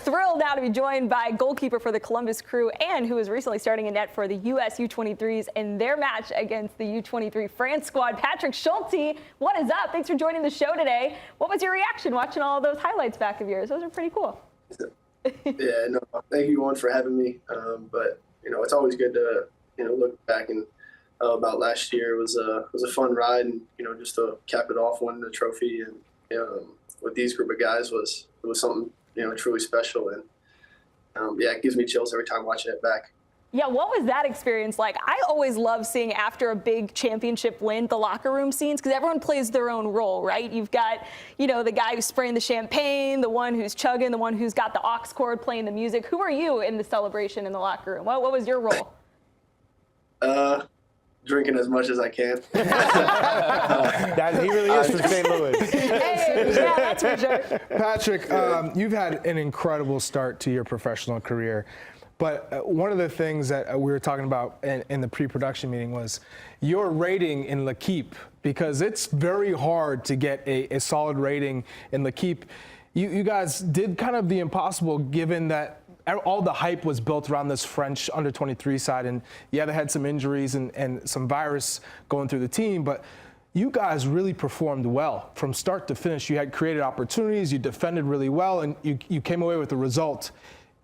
thrilled now to be joined by goalkeeper for the Columbus Crew and who is recently starting in net for the US U23s in their match against the U23 France squad, Patrick Schulte. What is up? Thanks for joining the show today. What was your reaction watching all of those highlights back of yours? Those are pretty cool. Yeah, no, thank you, for having me. But it's always good to look back and about last year. It was a fun ride, and just to cap it off, winning the trophy and with these group of guys was something truly special. And yeah, it gives me chills every time watching it back. Yeah, what was that experience like? I always love seeing after a big championship win, the locker room scenes, because everyone plays their own role, right? You've got, the guy who's spraying the champagne, the one who's chugging, the one who's got the aux cord playing the music. Who are you in the celebration in the locker room? What was your role? Drinking as much as I can. He really is from St. Louis. Hey, yeah, that's for sure. Patrick, you've had an incredible start to your professional career. But one of the things that we were talking about in the pre-production meeting was your rating in L'Équipe, because it's very hard to get a solid rating in L'Équipe. You guys did kind of the impossible, given that all the hype was built around this French under-23 side, and yeah, they had some injuries and some virus going through the team, but you guys really performed well from start to finish. You had created opportunities, you defended really well, and you came away with a result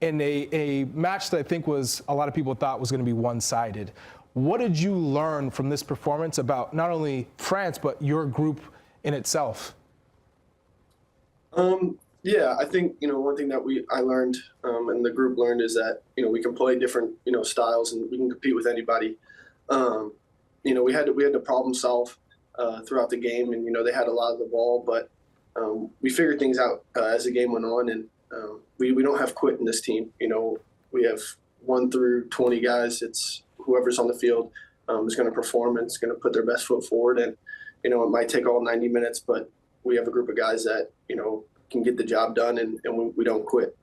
in a match that I think was, a lot of people thought was going to be one-sided. What did you learn from this performance about not only France, but your group in itself? Yeah, I think, one thing that I learned and the group learned is that, we can play different, styles and we can compete with anybody. We had to problem solve throughout the game, and, they had a lot of the ball, but we figured things out as the game went on, and we don't have quit in this team. We have 1 through 20 guys. It's whoever's on the field is going to perform and is going to put their best foot forward. And, it might take all 90 minutes, but we have a group of guys that, can get the job done, and we don't quit.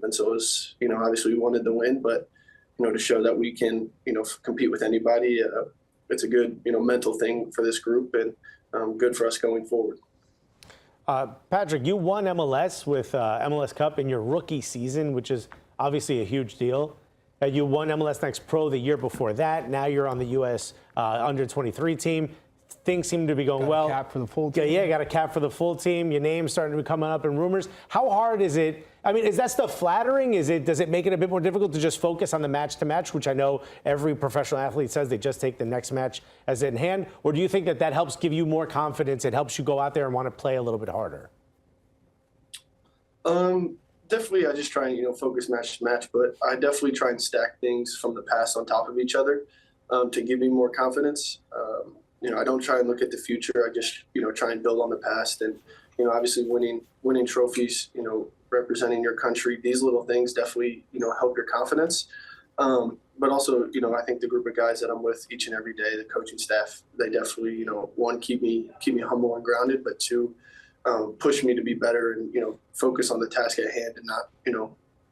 And so it was, obviously we wanted to win, but, to show that we can, compete with anybody, it's a good, mental thing for this group and good for us going forward. Patrick, you won MLS with MLS Cup in your rookie season, which is obviously a huge deal. You won MLS Next Pro the year before that. Now you're on the US Under-23 team. Things seem to be going well. Cap for the full team. Yeah, got a cap for the full team. Your name's starting to be coming up in rumors. How hard is it? I mean, is that stuff flattering? Does it make it a bit more difficult to just focus on the match to match, which I know every professional athlete says they just take the next match as in hand? Or do you think that helps give you more confidence? It helps you go out there and want to play a little bit harder? Definitely, I just try and focus match to match, but I definitely try and stack things from the past on top of each other to give me more confidence. I don't try and look at the future. I just try and build on the past, and obviously winning trophies, representing your country. These little things definitely help your confidence. But also I think the group of guys that I'm with each and every day, the coaching staff, they definitely one, keep me humble and grounded, but two, push me to be better and focus on the task at hand and not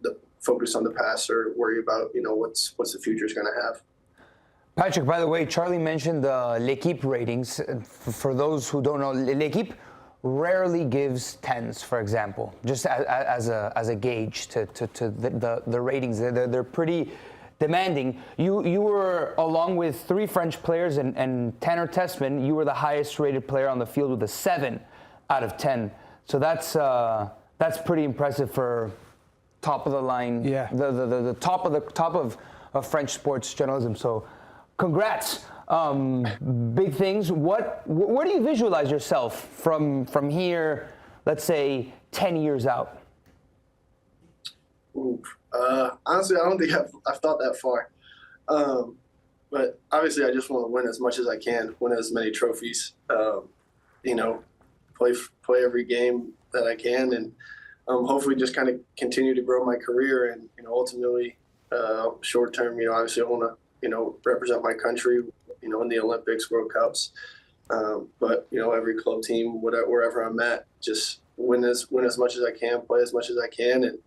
the focus on the past or worry about what's the future is going to have. Patrick, by the way, Charlie mentioned the L'Équipe ratings. For those who don't know, L'Équipe rarely gives 10s, for example, just as a gauge to the ratings. They're pretty demanding. You were, along with 3 French players and Tanner Tessman, you were the highest rated player on the field with a 7 out of 10. So that's pretty impressive for top of the line. Yeah. The top of French sports journalism. So congrats. Big things. Where do you visualize yourself from here, let's say 10 years out? Honestly, I don't think I've thought that far. But obviously I just want to win as much as I can, win as many trophies, play every game that I can, and hopefully just kind of continue to grow my career. And, ultimately, short term, obviously I want to, represent my country, in the Olympics, World Cups. But, every club team, wherever I'm at, just win as much as I can, play as much as I can. And,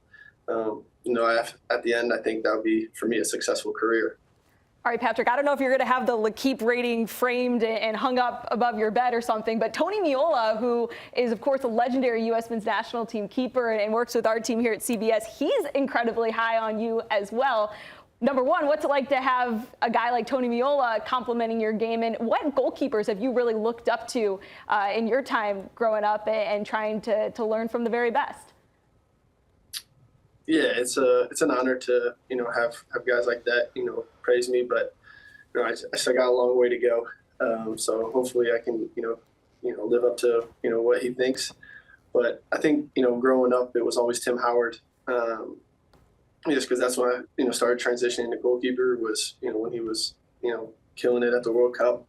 at the end, I think that would be, for me, a successful career. All right, Patrick, I don't know if you're going to have the L'Équipe rating framed and hung up above your bed or something, but Tony Miola, who is, of course, a legendary U.S. men's national team keeper and works with our team here at CBS, he's incredibly high on you as well. Number one, what's it like to have a guy like Tony Miola complimenting your game, and what goalkeepers have you really looked up to in your time growing up and trying to learn from the very best? Yeah, it's an honor to have guys like that praise me, but I still got a long way to go. So hopefully I can live up to what he thinks. But I think growing up it was always Tim Howard, just because that's when I started transitioning to goalkeeper was when he was killing it at the World Cup.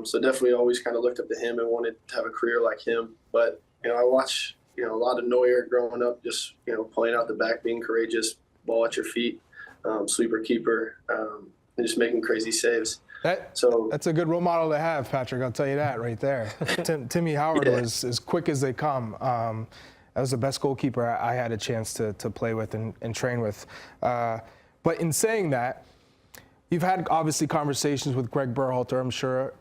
So definitely always kind of looked up to him and wanted to have a career like him. But I watched a lot of Neuer growing up, just playing out the back, being courageous, ball at your feet, sweeper, keeper, and just making crazy saves. That's a good role model to have, Patrick. I'll tell you that right there. Timmy Howard was as quick as they come. That was the best goalkeeper I had a chance to play with and train with. But in saying that, you've had obviously conversations with Greg Berhalter, I'm sure.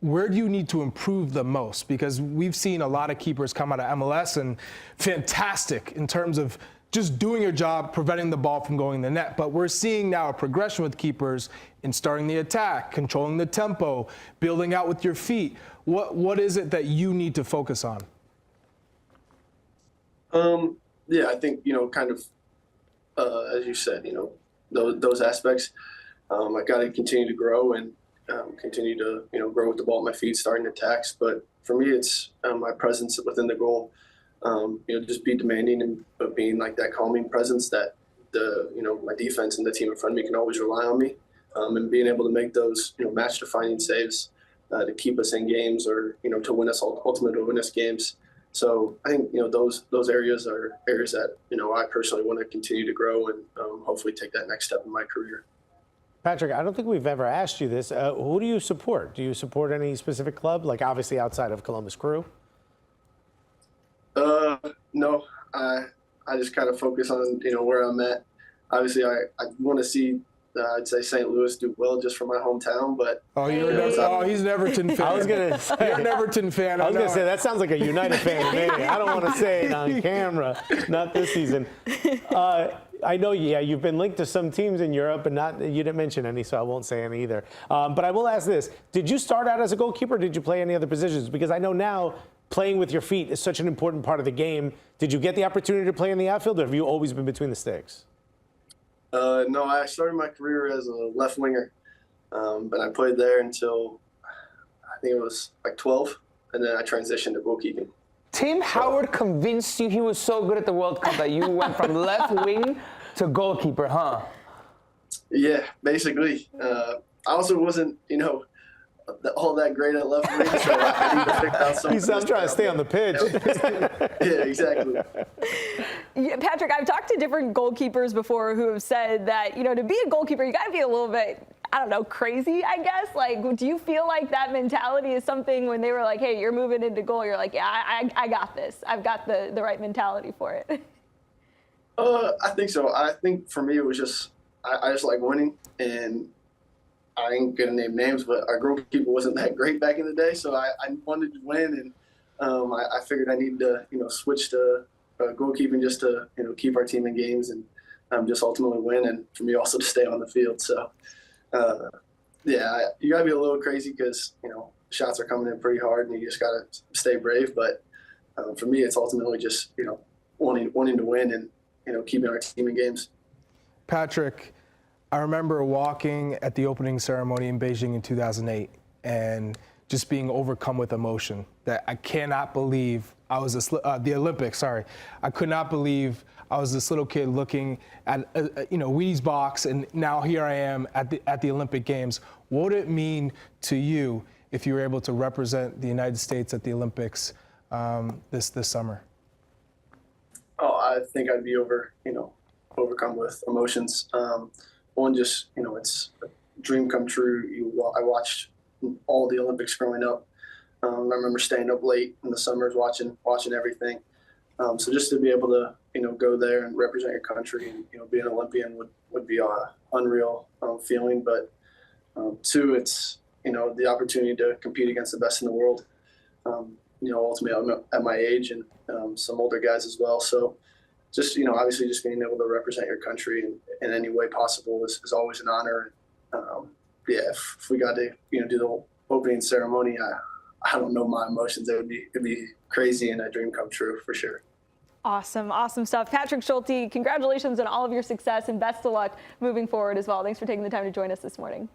Where do you need to improve the most? Because we've seen a lot of keepers come out of MLS and fantastic in terms of just doing your job, preventing the ball from going in the net. But we're seeing now a progression with keepers in starting the attack, controlling the tempo, building out with your feet. What is it that you need to focus on? Yeah, I think, kind of, as you said, those aspects, I got to continue to grow and continue to, grow with the ball at my feet, starting attacks. But for me, it's my presence within the goal, just be demanding and but being like that calming presence that my defense and the team in front of me can always rely on me, and being able to make those, match defining saves to keep us in games or, to win us ultimately to win us games. So I think, those areas are areas that, I personally want to continue to grow and hopefully take that next step in my career. Patrick, I don't think we've ever asked you this. Who do you support? Do you support any specific club, like obviously outside of Columbus Crew? No, I just kind of focus on, where I'm at. Obviously, I want to see, I'd say St. Louis do well just for my hometown, but. He's an Everton fan. I was going to say. You're an Everton fan. I was going to say, that sounds like a United fan to me. I don't want to say it on camera, not this season. I know, you've been linked to some teams in Europe, and you didn't mention any, so I won't say any either. But I will ask this. Did you start out as a goalkeeper, or did you play any other positions? Because I know now playing with your feet is such an important part of the game. Did you get the opportunity to play in the outfield, or have you always been between the sticks? No, I started my career as a left winger, but I played there until I think it was like 12, and then I transitioned to goalkeeping. Tim Howard convinced you he was so good at the World Cup that you went from left wing to goalkeeper, huh? Yeah, basically. I also wasn't, all that great at left wing, so I need to figure out something. I'm trying to stay on the pitch. Yeah, exactly. Yeah, Patrick, I've talked to different goalkeepers before who have said that, to be a goalkeeper, you got to be a little bit, I don't know, crazy, I guess. Like, do you feel like that mentality is something when they were like, hey, you're moving into goal, you're like, yeah, I got this. I've got the right mentality for it. I think so. I think for me, it was just, I just like winning, and I ain't gonna name names, but our goalkeeper wasn't that great back in the day, so I wanted to win, and I figured I needed to, switch to goalkeeping just to, keep our team in games and just ultimately win, and for me also to stay on the field. So, you gotta be a little crazy because shots are coming in pretty hard, and you just gotta stay brave. But for me, it's ultimately just wanting to win and keeping our team in games. Patrick, I remember walking at the opening ceremony in Beijing in 2008 and just being overcome with emotion that I cannot believe I was the Olympics, sorry. I could not believe I was this little kid looking at, Wheaties box, and now here I am at the Olympic Games. What would it mean to you if you were able to represent the United States at the Olympics this summer? Oh, I think I'd be overcome with emotions. One, just, it's a dream come true. I watched all the Olympics growing up. I remember staying up late in the summers watching everything. So just to be able to, go there and represent your country and, be an Olympian would be an unreal feeling. But two, it's, the opportunity to compete against the best in the world. Ultimately I'm at my age and some older guys as well. So just, obviously just being able to represent your country in any way possible is always an honor. If we got to, do the opening ceremony, I don't know my emotions. It'd be crazy and a dream come true for sure. Awesome, awesome stuff. Patrick Schulte, congratulations on all of your success and best of luck moving forward as well. Thanks for taking the time to join us this morning.